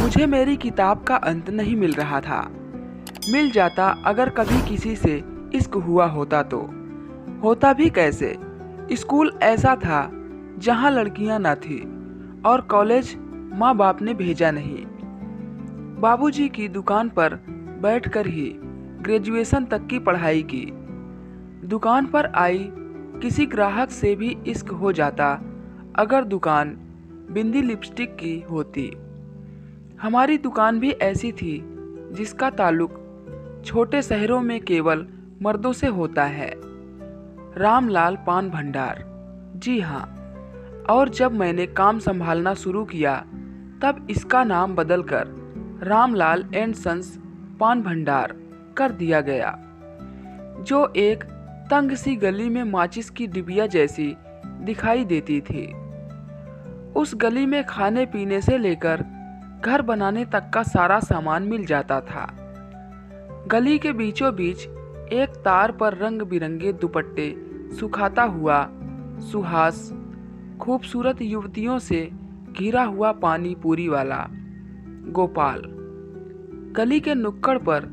मुझे मेरी किताब का अंत नहीं मिल रहा था। मिल जाता अगर कभी किसी से इश्क हुआ होता तो। होता भी कैसे? स्कूल ऐसा था जहाँ लड़कियाँ न थी और कॉलेज माँ बाप ने भेजा नहीं। बाबूजी की दुकान पर बैठकर ही ग्रेजुएशन तक की पढ़ाई की। दुकान पर आई किसी ग्राहक से भी इश्क हो जाता अगर दुकान बिंदी लिपस्टिक की होती। हमारी दुकान भी ऐसी थी जिसका ताल्लुक छोटे शहरों में केवल मर्दों से होता है। रामलाल पान भंडार, जी हाँ। और जब मैंने काम संभालना शुरू किया तब इसका नाम बदलकर रामलाल एंड सन्स पान भंडार कर दिया गया, जो एक तंग सी गली में माचिस की डिबिया जैसी दिखाई देती थी। उस गली में खाने पीने से लेकर घर बनाने तक का सारा सामान मिल जाता था। गली के बीचों बीच एक तार पर रंग बिरंगे दुपट्टे सुखाता हुआ सुहास खूबसूरत युवतियों से घिरा हुआ पानी पूरी वाला गोपाल, गली के नुक्कड़ पर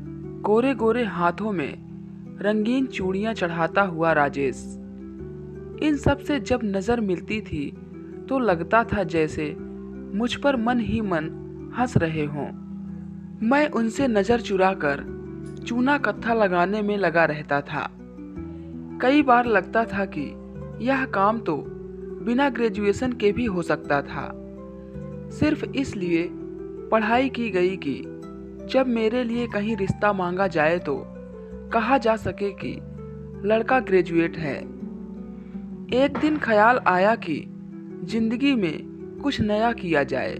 गोरे गोरे हाथों में रंगीन चूड़ियां चढ़ाता हुआ राजेश। इन सब से जब नजर मिलती थी तो लगता था जैसे मुझ पर मन ही मन हंस रहे हों। मैं उनसे नजर चुराकर चूना कत्था लगाने में लगा रहता था। कई बार लगता था कि यह काम तो बिना ग्रेजुएशन के भी हो सकता था। सिर्फ इसलिए पढ़ाई की गई कि जब मेरे लिए कहीं रिश्ता मांगा जाए तो कहा जा सके कि लड़का ग्रेजुएट है। एक दिन ख्याल आया कि जिंदगी में कुछ नया किया जाए।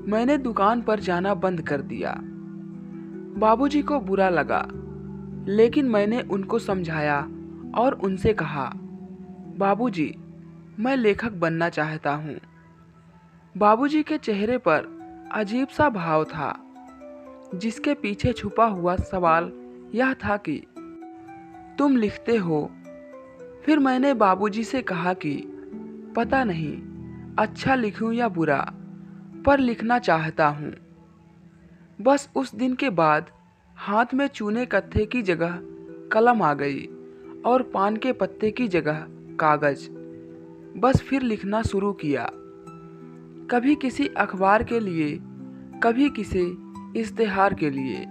मैंने दुकान पर जाना बंद कर दिया। बाबूजी को बुरा लगा, लेकिन मैंने उनको समझाया और उनसे कहा, बाबूजी, मैं लेखक बनना चाहता हूँ। बाबूजी के चेहरे पर अजीब सा भाव था, जिसके पीछे छुपा हुआ सवाल यह था कि तुम लिखते हो? फिर मैंने बाबूजी से कहा कि पता नहीं अच्छा लिखूं या बुरा, पर लिखना चाहता हूँ। बस उस दिन के बाद हाथ में चूने कत्थे की जगह कलम आ गई और पान के पत्ते की जगह कागज। बस फिर लिखना शुरू किया, कभी किसी अखबार के लिए, कभी किसी इश्तेहार के लिए,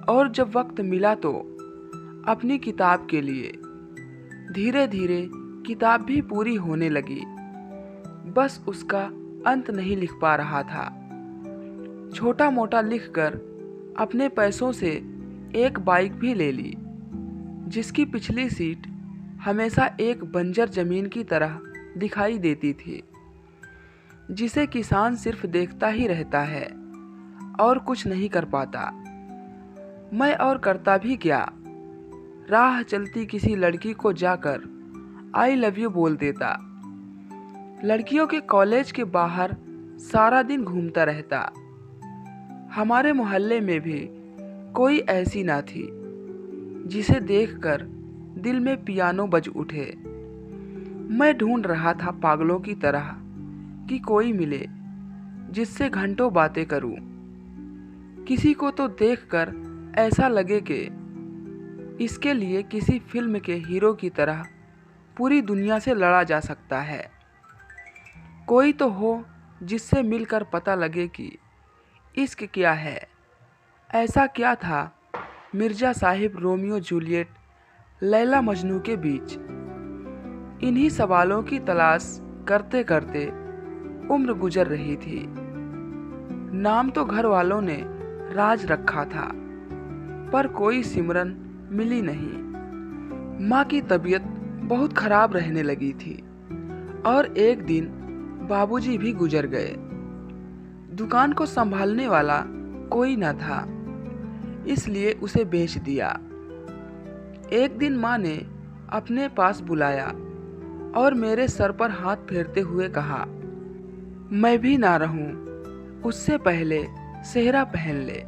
और जब वक्त मिला तो अपनी किताब के लिए। धीरे धीरे किताब भी पूरी होने लगी, बस उसका अंत नहीं लिख पा रहा था। छोटा मोटा लिखकर अपने पैसों से एक बाइक भी ले ली, जिसकी पिछली सीट हमेशा एक बंजर जमीन की तरह दिखाई देती थी, जिसे किसान सिर्फ देखता ही रहता है और कुछ नहीं कर पाता। मैं और करता भी क्या, राह चलती किसी लड़की को जाकर आई लव यू बोल देता। लड़कियों के कॉलेज के बाहर सारा दिन घूमता रहता। हमारे मोहल्ले में भी कोई ऐसी ना थी जिसे देखकर दिल में पियानो बज उठे। मैं ढूंढ रहा था पागलों की तरह कि कोई मिले जिससे घंटों बातें करूं। किसी को तो देखकर ऐसा लगे कि इसके लिए किसी फिल्म के हीरो की तरह पूरी दुनिया से लड़ा जा सकता है। कोई तो हो जिससे मिलकर पता लगे कि इश्क क्या है। ऐसा क्या था मिर्जा साहिब रोमियो जूलियट, लैला मजनू के बीच? इन्हीं सवालों की तलाश करते करते उम्र गुजर रही थी। नाम तो घर वालों ने राज रखा था, पर कोई सिमरन मिली नहीं। माँ की तबीयत बहुत खराब रहने लगी थी और एक दिन बाबूजी भी गुजर गए। दुकान को संभालने वाला कोई न था, इसलिए उसे बेच दिया। एक दिन माँ ने अपने पास बुलाया और मेरे सर पर हाथ फेरते हुए कहा, मैं भी ना रहूं, उससे पहले सेहरा पहन ले।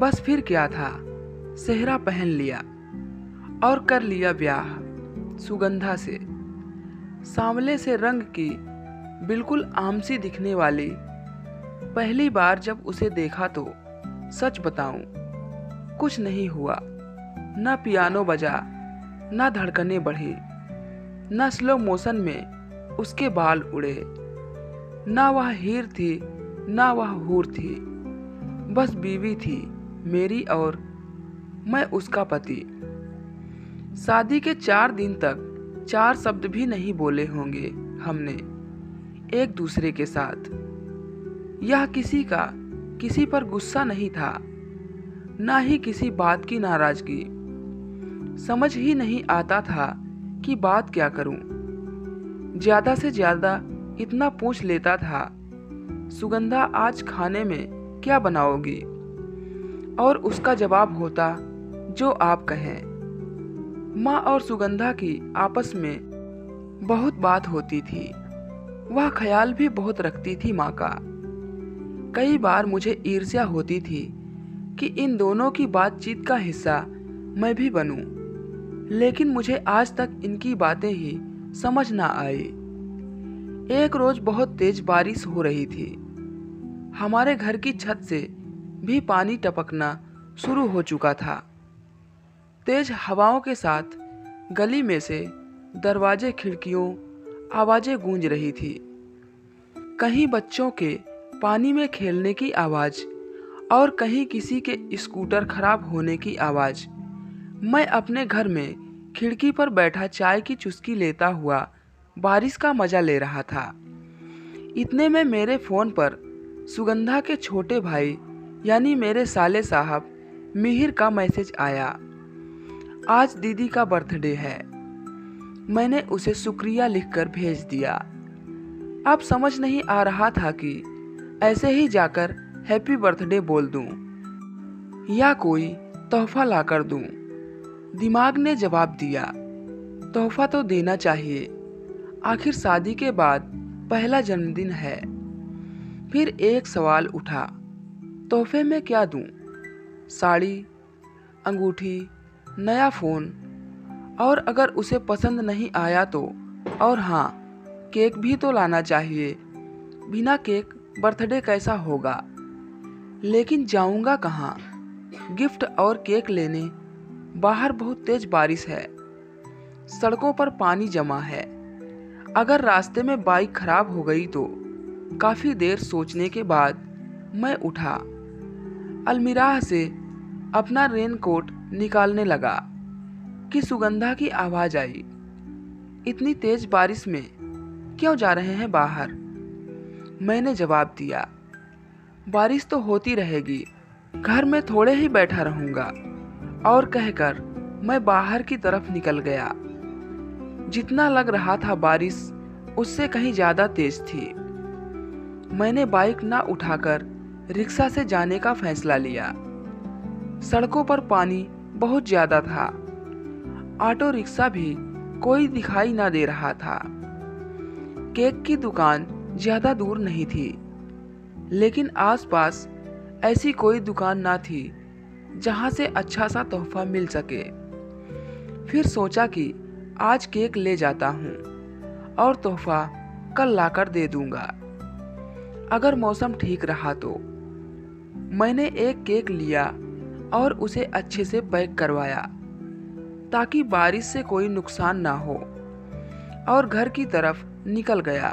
बस फिर क्या था, सेहरा पहन लिया और कर लिया ब्याह सुगंधा से। सांवले से रंग की बिल्कुल आमसी दिखने वाली पहली बार जब उसे देखा तो सच बताऊं, कुछ नहीं हुआ। ना पियानो बजा, ना धड़कनें बढ़ी, ना स्लो मोशन में उसके बाल उड़े। ना वह हीर थी, ना वह हूर थी, बस बीवी थी मेरी और मैं उसका पति। शादी के 4 दिन तक 4 शब्द भी नहीं बोले होंगे हमने एक दूसरे के साथ। यह किसी पर गुस्सा नहीं था, ना ही किसी बात की नाराजगी। समझ ही नहीं आता था कि बात क्या करूं। ज्यादा से ज्यादा इतना पूछ लेता था, सुगंधा आज खाने में क्या बनाओगी? और उसका जवाब होता, जो आप कहें। माँ और सुगंधा की आपस में बहुत बात होती थी। वह ख्याल भी बहुत रखती थी माँ का। कई बार मुझे ईर्ष्या होती थी कि इन दोनों की बातचीत का हिस्सा मैं भी बनूं, लेकिन मुझे आज तक इनकी बातें ही समझ ना आई। एक रोज बहुत तेज बारिश हो रही थी। हमारे घर की छत से भी पानी टपकना शुरू हो चुका था। तेज हवाओं के साथ गली में से दरवाजे खिड़कियों आवाजें गूंज रही थी। कहीं बच्चों के पानी में खेलने की आवाज और कहीं किसी के स्कूटर खराब होने की आवाज। मैं अपने घर में खिड़की पर बैठा चाय की चुस्की लेता हुआ बारिश का मजा ले रहा था। इतने में मेरे फोन पर सुगंधा के छोटे भाई यानी मेरे साले साहब मिहिर का मैसेज आया। आज दीदी का बर्थडे है। मैंने उसे शुक्रिया लिखकर भेज दिया। अब समझ नहीं आ रहा था कि ऐसे ही जाकर हैप्पी बर्थडे बोल दूं या कोई तोहफा लाकर दूं। दिमाग ने जवाब दिया, तोहफा तो देना चाहिए, आखिर शादी के बाद पहला जन्मदिन है। फिर एक सवाल उठा, तोहफे में क्या दूं? साड़ी, अंगूठी, नया फोन, और अगर उसे पसंद नहीं आया तो? और हाँ, केक भी तो लाना चाहिए। बिना केक बर्थडे कैसा होगा? लेकिन जाऊंगा कहाँ गिफ्ट और केक लेने? बाहर बहुत तेज बारिश है, सड़कों पर पानी जमा है। अगर रास्ते में बाइक खराब हो गई तो? काफी देर सोचने के बाद मैं उठा, अलमीराह से अपना रेनकोट निकालने लगा कि सुगंधा की आवाज आई, इतनी तेज बारिश में क्यों जा रहे हैं बाहर? मैंने जवाब दिया, बारिश तो होती रहेगी, घर में थोड़े ही बैठा रहूंगा। और कहकर मैं बाहर की तरफ निकल गया। जितना लग रहा था बारिश उससे कहीं ज्यादा तेज थी। मैंने बाइक ना उठाकर रिक्शा से जाने का फैसला लिया। सड़कों पर पानी बहुत ज्यादा था। ऑटो रिक्शा भी कोई दिखाई ना दे रहा था। केक की दुकान ज्यादा दूर नहीं थी, लेकिन आसपास ऐसी कोई दुकान ना थी जहां से अच्छा सा तोहफा मिल सके। फिर सोचा कि आज केक ले जाता हूं और तोहफा कल लाकर दे दूंगा, अगर मौसम ठीक रहा तो। मैंने एक केक लिया और उसे अच्छे से पैक करवाया ताकि बारिश से कोई नुकसान ना हो, और घर की तरफ निकल गया।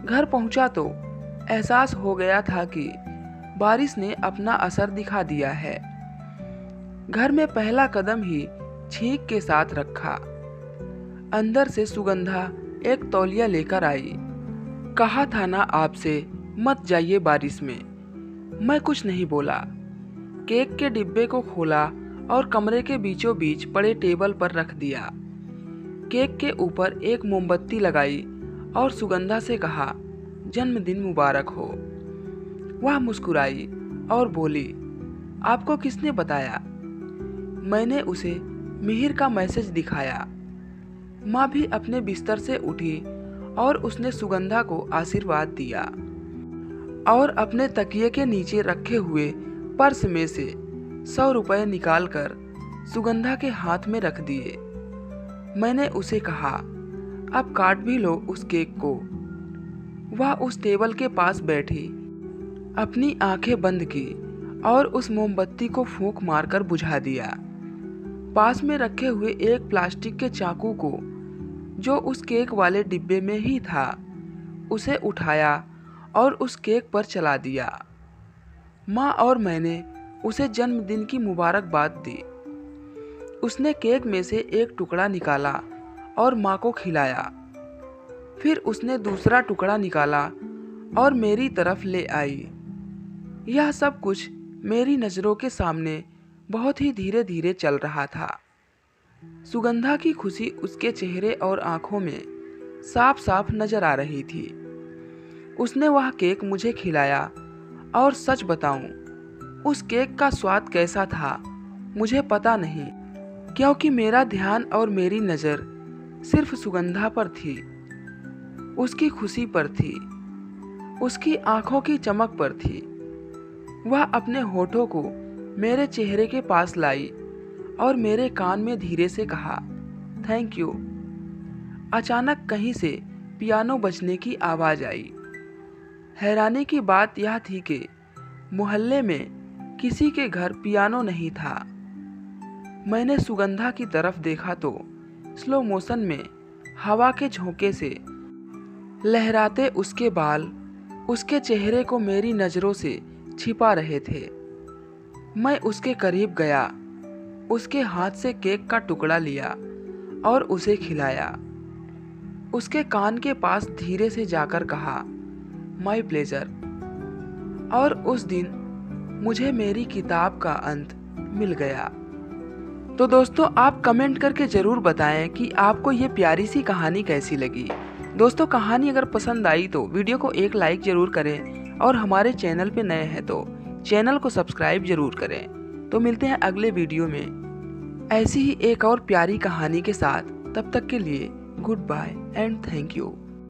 घर पहुंचा तो एहसास हो गया था कि बारिश ने अपना असर दिखा दिया है। घर में पहला कदम ही छींक के साथ रखा। अंदर से सुगंधा एक तौलिया लेकर आई। कहा था ना आपसे मत जाइए बारिश में। मैं कुछ नहीं बोला। केक के डिब्बे को खोला और कमरे के बीचों बीच पड़े टेबल पर रख दिया। केक के ऊपर एक मोमबत्ती लगाई और सुगंधा से कहा, जन्मदिन मुबारक हो। वह मुस्कुराई और बोली, आपको किसने बताया? मैंने उसे मिहिर का मैसेज दिखाया। माँ भी अपने बिस्तर से उठी और उसने सुगंधा को आशीर्वाद दिया और अपने तकिए के नीचे रखे हुए पर्स में से 100 रुपए निकालकर सुगंधा के हाथ में रख दिए। मैंने उसे कहा, अब काट भी लो उस केक को। वह उस टेबल के पास बैठी अपनी आंखें बंद की और उस मोमबत्ती को फूंक मारकर बुझा दिया। पास में रखे हुए एक प्लास्टिक के चाकू को, जो उस केक वाले डिब्बे में ही था, उसे उठाया और उस केक पर चला दिया। माँ और मैंने उसे जन्मदिन की मुबारकबाद दी। उसने केक में से एक टुकड़ा निकाला और माँ को खिलाया। फिर उसने दूसरा टुकड़ा निकाला और मेरी तरफ ले आई। यह सब कुछ मेरी नज़रों के सामने बहुत ही धीरे धीरे चल रहा था। सुगंधा की खुशी उसके चेहरे और आंखों में साफ साफ नजर आ रही थी। उसने वह केक मुझे खिलाया और सच बताऊं, उस केक का स्वाद कैसा था मुझे पता नहीं, क्योंकि मेरा ध्यान और मेरी नज़र सिर्फ सुगंधा पर थी, उसकी खुशी पर थी, उसकी आंखों की चमक पर थी। वह अपने होठों को मेरे चेहरे के पास लाई और मेरे कान में धीरे से कहा, थैंक यू। अचानक कहीं से पियानो बजने की आवाज़ आई। हैरानी की बात यह थी कि मोहल्ले में किसी के घर पियानो नहीं था। मैंने सुगंधा की तरफ देखा तो स्लो मोशन में हवा के झोंके से लहराते उसके बाल उसके चेहरे को मेरी नज़रों से छिपा रहे थे। मैं उसके करीब गया, उसके हाथ से केक का टुकड़ा लिया और उसे खिलाया। उसके कान के पास धीरे से जाकर कहा, माय प्लेजर। और उस दिन मुझे मेरी किताब का अंत मिल गया। तो दोस्तों, आप कमेंट करके ज़रूर बताएं कि आपको ये प्यारी सी कहानी कैसी लगी। दोस्तों, कहानी अगर पसंद आई तो वीडियो को एक लाइक ज़रूर करें और हमारे चैनल पे नए हैं तो चैनल को सब्सक्राइब ज़रूर करें। तो मिलते हैं अगले वीडियो में ऐसी ही एक और प्यारी कहानी के साथ। तब तक के लिए goodbye and thank you.